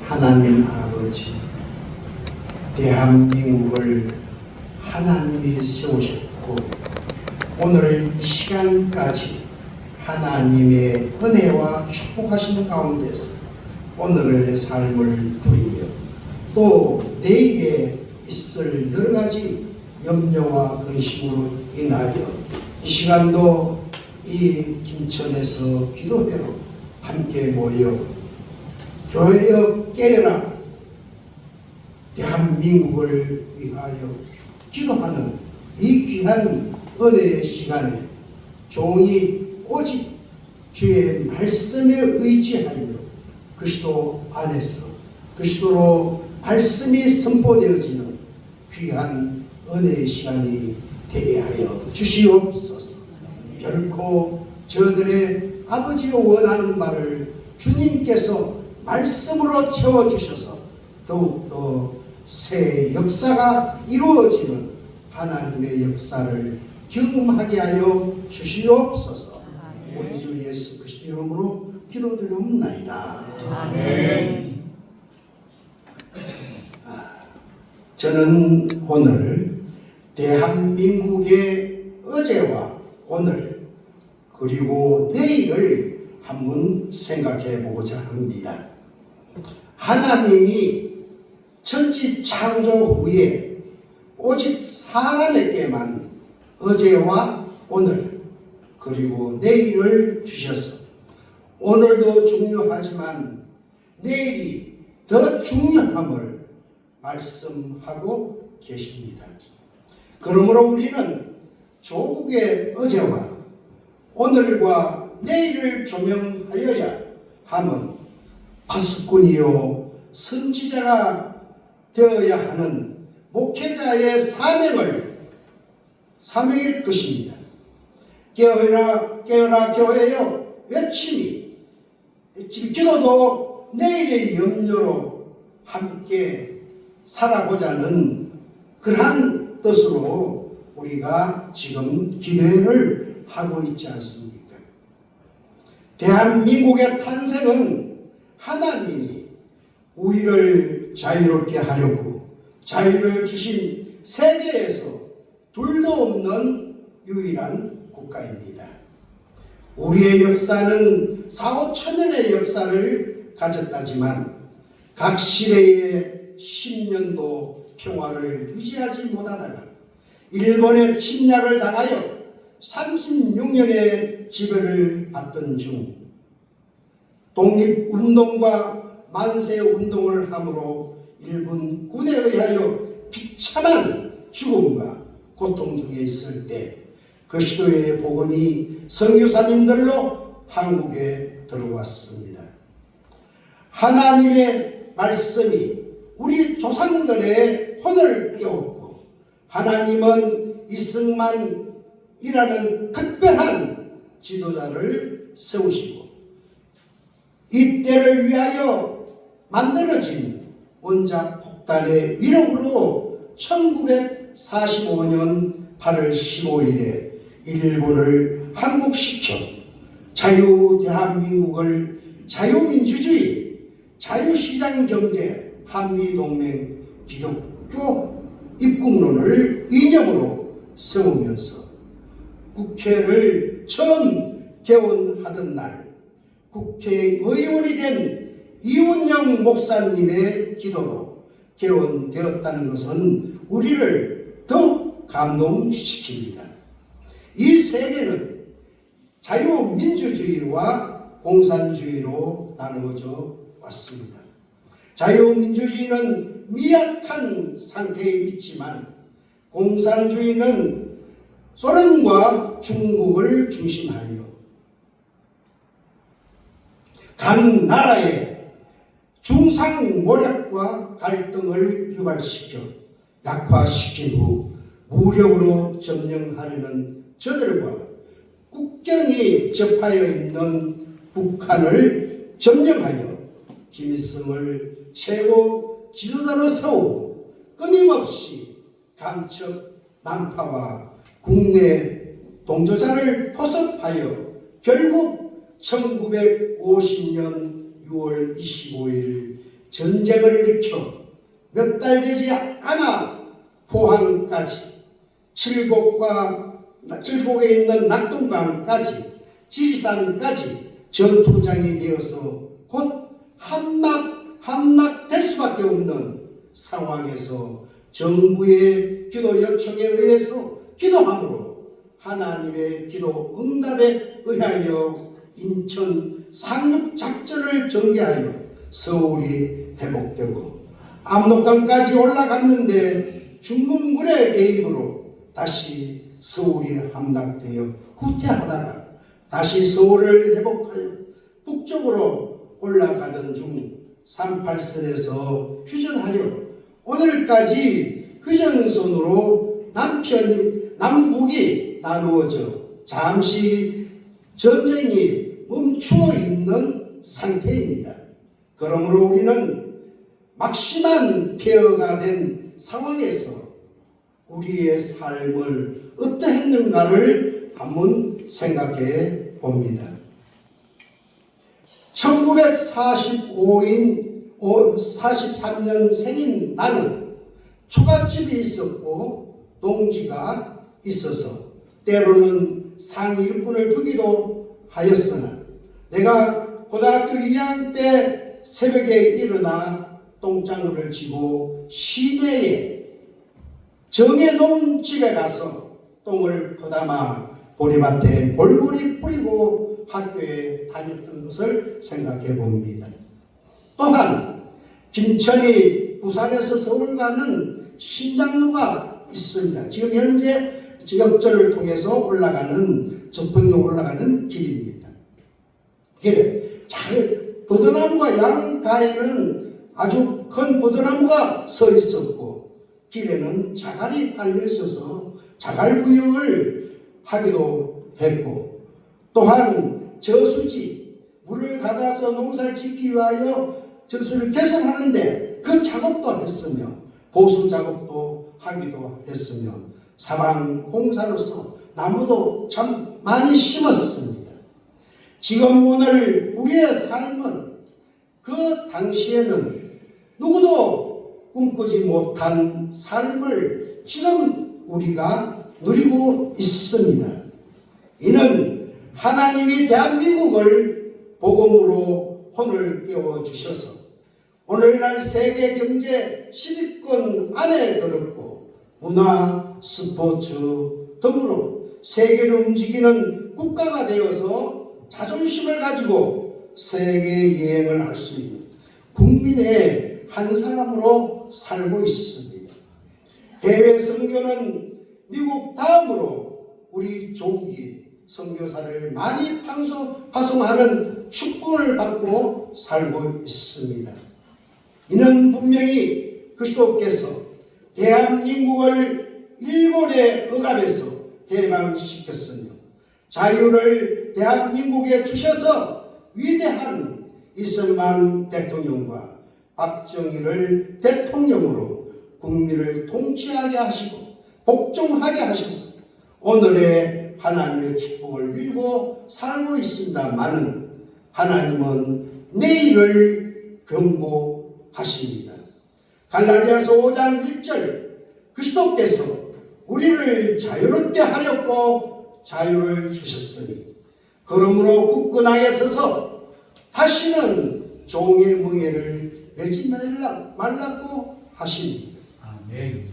하나님 아버지, 대한민국을 하나님이 세우셨고 오늘 이 시간까지 하나님의 은혜와 축복하시는 가운데서 오늘의 삶을 누리며 또 내일에 있을 여러가지 염려와 근심으로 인하여 이 시간도 이 김천에서 기도회로 함께 모여 교회여 깨어라, 대한민국을 위하여 기도하는 이 귀한 은혜의 시간에 종이 오직 주의 말씀에 의지하여 그리스도 안에서 그리스도로 말씀이 선포되어지는 귀한 은혜의 시간이 되게 하여 주시옵소서. 결코 저들의 아버지가 원하는 바를 주님께서 말씀으로 채워주셔서 더욱더 새 역사가 이루어지는 하나님의 역사를 경험하게 하여 주시옵소서. 우리 주 예수 그리스도 이름으로 기도드리옵나이다. 아멘. 저는 오늘 대한민국의 어제와 오늘 그리고 내일을 한번 생각해 보고자 합니다. 하나님이 천지 창조 후에 오직 사람에게만 어제와 오늘 그리고 내일을 주셔서 오늘도 중요하지만 내일이 더 중요함을 말씀하고 계십니다. 그러므로 우리는 조국의 어제와 오늘과 내일을 조명하여야 함은 파수꾼이요 선지자가 되어야 하는 목회자의 사명일 것입니다. 깨어라 깨어라 교회여 외침이 기도도 내일의 염려로 함께 살아보자는 그러한 뜻으로 우리가 지금 기도회를 하고 있지 않습니까? 대한민국의 탄생은 하나님이 우리를 자유롭게 하려고 자유를 주신 세계에서 둘도 없는 유일한 국가입니다. 우리의 역사는 4, 5천년의 역사를 가졌다지만 각 시대의 10년도 평화를 유지하지 못하다가 일본의 침략을 당하여 36년의 지배를 받던 중 독립운동과 만세운동을 함으로 일본 군에 의하여 비참한 죽음과 고통 중에 있을 때 그리스도의 복음이 선교사님들로 한국에 들어왔습니다. 하나님의 말씀이 우리 조상들의 혼을 깨웠고 하나님은 이승만이라는 특별한 지도자를 세우시고 이 때를 위하여 만들어진 원자 폭탄의 위력으로 1945년 8월 15일에 일본을 항복시켜 자유대한민국을 자유민주주의, 자유시장경제, 한미동맹, 기독교 입국론을 이념으로 세우면서 국회를 처음 개원하던 날 국회의원이 된 이원영 목사님의 기도로 개원되었다는 것은 우리를 더욱 감동시킵니다. 이 세계는 자유민주주의와 공산주의로 나누어져 왔습니다. 자유민주주의는 미약한 상태에 있지만 공산주의는 소련과 중국을 중심하여 각 나라의 중상모략과 갈등을 유발시켜 약화시킨 후 무력으로 점령하려는 저들과 국경이 접하여 있는 북한을 점령하여 김일성을 최고 지도자로 세우고 끊임없이 간첩 난파와 국내 동조자를 포섭하여 결국 1950년 6월 25일 전쟁을 일으켜 몇 달 되지 않아 포항까지, 칠곡에 있는 낙동강까지, 지리산까지 전투장이 되어서 곧 함락될 수밖에 없는 상황에서 정부의 기도 요청에 의해서 기도함으로 하나님의 기도 응답에 의하여 인천 상륙작전을 전개하여 서울이 회복되고 압록강까지 올라갔는데 중국군의 개입으로 다시 서울이 함락되어 후퇴하다가 다시 서울을 회복하여 북쪽으로 올라가던 중 38선에서 휴전하여 오늘까지 휴전선으로 남북이 나누어져 잠시 전쟁이 멈추어 있는 상태입니다. 그러므로 우리는 막심한 폐허가 된 상황에서 우리의 삶을 어떠했는가를 한번 생각해 봅니다. 1943년생인 나는 초가집이 있었고 농지가 있어서 때로는 상위 일꾼을 두기도 하였으나 내가 고등학교 2학년 때 새벽에 일어나 똥장구를 치고 시내에 정해놓은 집에 가서 똥을 퍼담아 보리밭에 골고리 뿌리고 학교에 다녔던 것을 생각해 봅니다. 또한 김천이 부산에서 서울 가는 신장로가 있습니다. 지금 현재 지역절을 통해서 올라가는 전풍로 올라가는 길입니다. 길에 잘 버드나무가 양가에는 아주 큰 버드나무가 서 있었고 길에는 자갈이 달려 있어서 자갈구역을 하기도 했고 또한 저수지 물을 가다서 농사를 짓기 위하여 저수를 개선하는데 그 작업도 했으며 보수 작업도 하기도 했으며 사방 공사로서 나무도 참 많이 심었습니다. 지금 오늘 우리의 삶은 그 당시에는 누구도 꿈꾸지 못한 삶을 지금 우리가 누리고 있습니다. 이는 하나님이 대한민국을 복음으로 혼을 띄워주셔서 오늘날 세계 경제 10위권 안에 들었고 문화, 스포츠 등으로 세계를 움직이는 국가가 되어서 자존심을 가지고 세계 여행을 할 수 있는 국민의 한 사람으로 살고 있습니다. 해외 선교는 미국 다음으로 우리 조국이 선교사를 많이 파송하는 축복을 받고 살고 있습니다. 이는 분명히 그리스도께서 대한민국을 일본의 억압에서 해방시켰으며 자유를 대한민국에 주셔서 위대한 이승만 대통령과 박정희를 대통령으로 국민을 통치하게 하시고 복종하게 하셔서 오늘의 하나님의 축복을 누리고 살고 있습니다마는 하나님은 내일을 경고하십니다. 갈라디아서 5장 1절 그리스도께서 우리를 자유롭게 하려고 자유를 주셨으니 그러므로 굳건하게 서서 다시는 종의 멍에를 매지 말라고 하십니다. 아멘.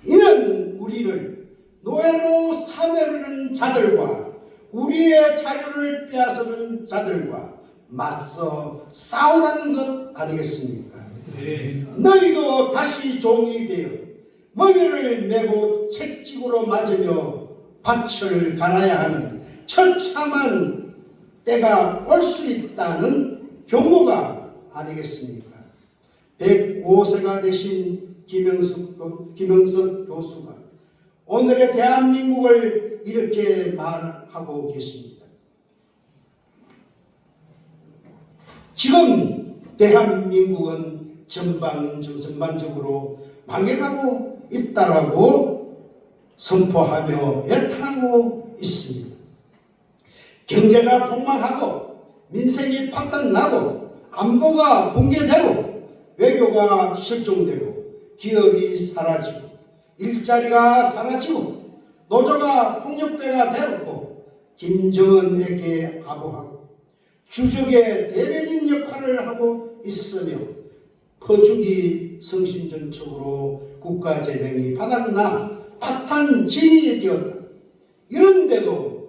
이는 우리를 노예로 사매르는 자들과 우리의 자유를 빼앗는 자들과 맞서 싸우라는 것 아니겠습니까? 네. 너희도 다시 종이 되어 멍에를 메고 채찍으로 맞으며 밭을 갈아야 하는 처참한 때가 올 수 있다는 경고가 아니겠습니까? 105세가 되신 김영석 교수가 오늘의 대한민국을 이렇게 말하고 계십니다. 지금 대한민국은 전반적으로 망해가고 있다라고 선포하며 애탄하고 있습니다. 경제가 폭망하고 민생이 파탄나고 안보가 붕괴되고 외교 외교가 실종되고 기업이 사라지고 일자리가 사라지고 노조가 폭력배가 되었고 김정은에게 하부하고 주적의 대변인 역할을 하고 있으며 퍼주기 성심전적으로 국가재정이 바닥나 파탄지게 되었다. 이런데도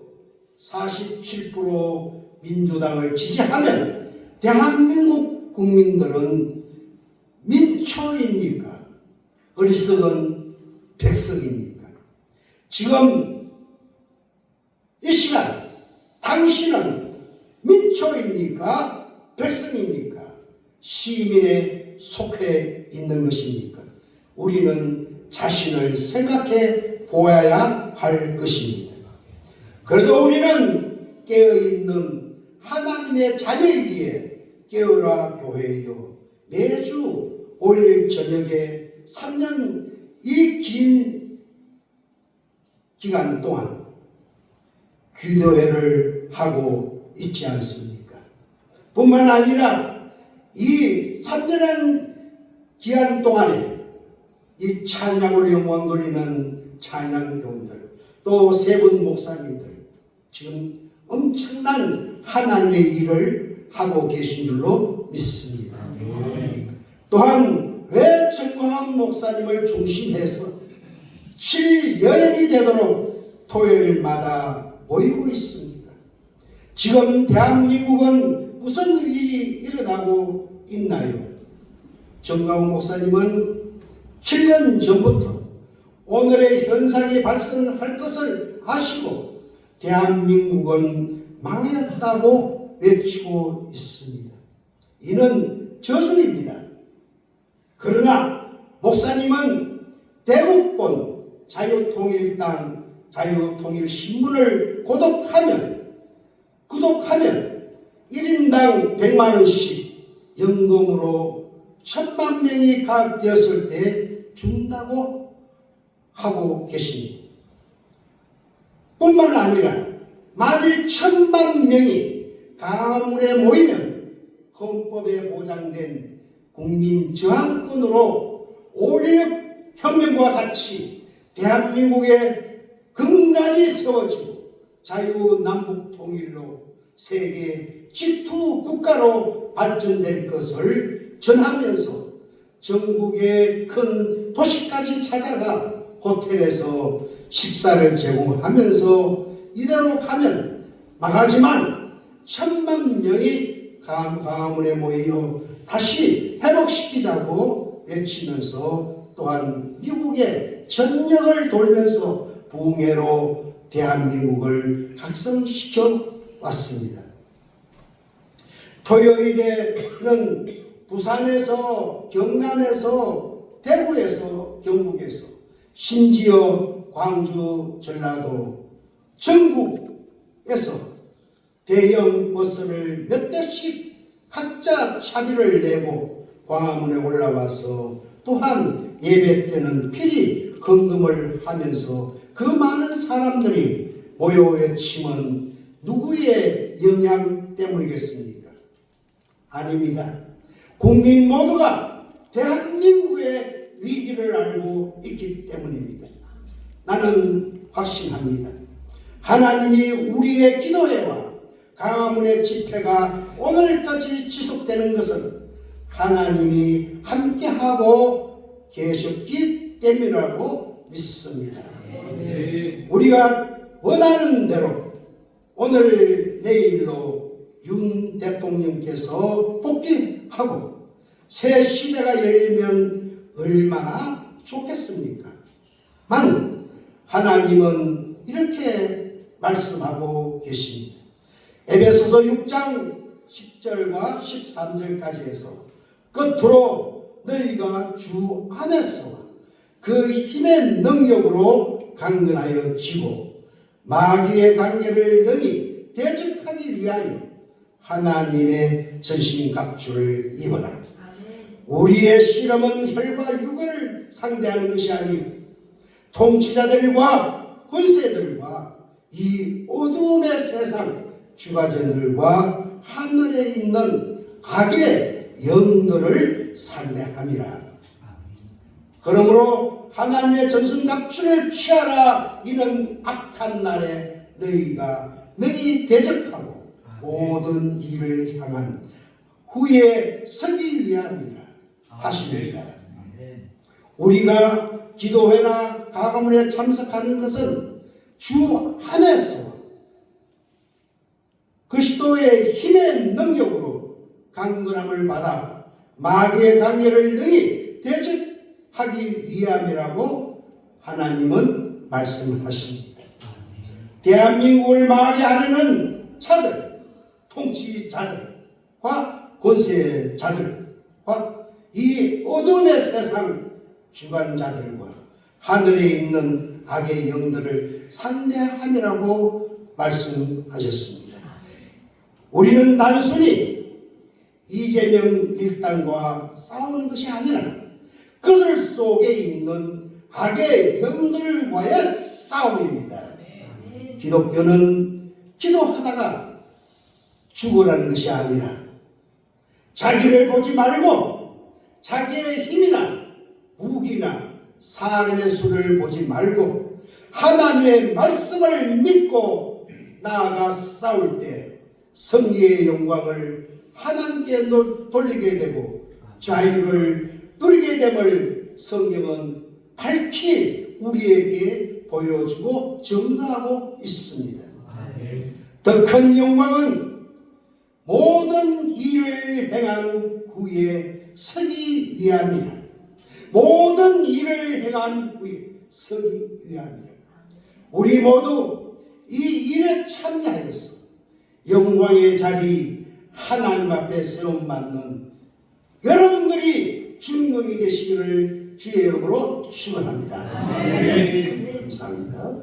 47% 민주당을 지지하면 대한민국 국민들은 민초입니까? 어리석은 백성입니까? 지금 이 시간 당신은 민초입니까? 백성입니까? 시민에 속해 있는 것입니까? 우리는 자신을 생각해 보아야 할 것입니다. 그래도 우리는 깨어있는 하나님의 자녀이기에 깨어라 교회여 매주 5일 저녁에 3년 이 긴 기간 동안 기도회를 하고 있지 않습니까? 뿐만 아니라 이 3년의 기간 동안에 이 찬양으로 영광 돌리는 찬양대원들 또 세 분 목사님들 지금 엄청난 하나님의 일을 하고 계신 줄로 믿습니다. 또한 왜 정광훈 목사님을 중심해서 7여일이 되도록 토요일마다 모이고 있습니까? 지금 대한민국은 무슨 일이 일어나고 있나요? 정광훈 목사님은 7년 전부터 오늘의 현상이 발생할 것을 아시고 대한민국은 망했다고 외치고 있습니다. 이는 저주입니다. 그러나 목사님은 대국본 자유통일당 자유통일신문을 구독하면 1인당 100만원씩 연금으로 1000만 명이 가되었을 때 준다고 하고 계십니다. 뿐만 아니라 만일 1000만 명이 가문에 모이면 헌법에 보장된 국민 저항권으로 5.16 혁명과 같이 대한민국에 근간이 세워지고 자유남북 통일로 세계 지투 국가로 발전될 것을 전하면서 전국의 큰 도시까지 찾아가 호텔에서 식사를 제공하면서 이대로 가면 망하지만 1000만 명이 가문에 모여 다시 회복시키자고 외치면서 또한 미국의 전역을 돌면서 부흥회로 대한민국을 각성시켜 왔습니다. 토요일에는 부산에서 경남에서 대구에서 경북에서 심지어 광주 전라도 전국에서 대형 버스를 몇 대씩 각자 차비를 내고 광화문에 올라와서 또한 예배 때는 필히 헌금을 하면서 그 많은 사람들이 모여 외치면 누구의 영향 때문이겠습니까? 아닙니다. 국민 모두가 대한민국의 위기를 알고 있기 때문입니다. 나는 확신합니다. 하나님이 우리의 기도회와 광화문의 집회가 오늘까지 지속되는 것은 하나님이 함께하고 계셨기 때문이라고 믿습니다. 우리가 원하는 대로 오늘 내일로 윤 대통령께서 복귀하고 새 시대가 열리면 얼마나 좋겠습니까? 만 하나님은 이렇게 말씀하고 계십니다. 에베소서 6장 10절과 13절까지 해서 끝으로 너희가 주 안에서 그 힘의 능력으로 강건하여 지고 마귀의 관계를 능히 대적하기 위하여 하나님의 전신갑주를 입어라. 우리의 실험은 혈과 육을 상대하는 것이 아니요 통치자들과 권세들과 이 어두움의 세상 주관자들과 하늘에 있는 악의 영들을 상대함이라. 그러므로 하나님의 전순갑주를 취하라. 이는 악한 날에 너희가 너희 대적하고 모든 일을 향한 후에 서기 위함이라 하십니다. 우리가 기도회나 가가문에 참석하는 것은 주 안에서 그리스도의 힘의 능력으로 강건함을 받아 마귀의 관계를 너희 대적하기 위함이라고 하나님은 말씀하십니다. 대한민국을 망하려는 자들, 통치자들과 권세자들과 이 어둠의 세상 주관자들과 하늘에 있는 악의 영들을 상대함이라고 말씀하셨습니다. 우리는 단순히 이재명 일당과 싸우는 것이 아니라 그들 속에 있는 악의 영들과의 싸움입니다. 기독교는 기도하다가 죽으라는 것이 아니라 자기를 보지 말고 자기의 힘이나 무기나 사람의 수를 보지 말고 하나님의 말씀을 믿고 나아가 싸울 때 승리의 영광을 하나님께 돌리게 되고 자유를 누리게 됨을 성경은 밝히 우리에게 보여주고 증거하고 있습니다. 더 큰 영광은 모든 일을 행한 후에 서기 위함이라. 모든 일을 행한 후에 서기 위함이라. 우리 모두 이 일에 참여하여서 영광의 자리 하나님 앞에 세움받는 여러분들이 주인공이 되시기를 주의 이름으로 축원합니다. 감사합니다.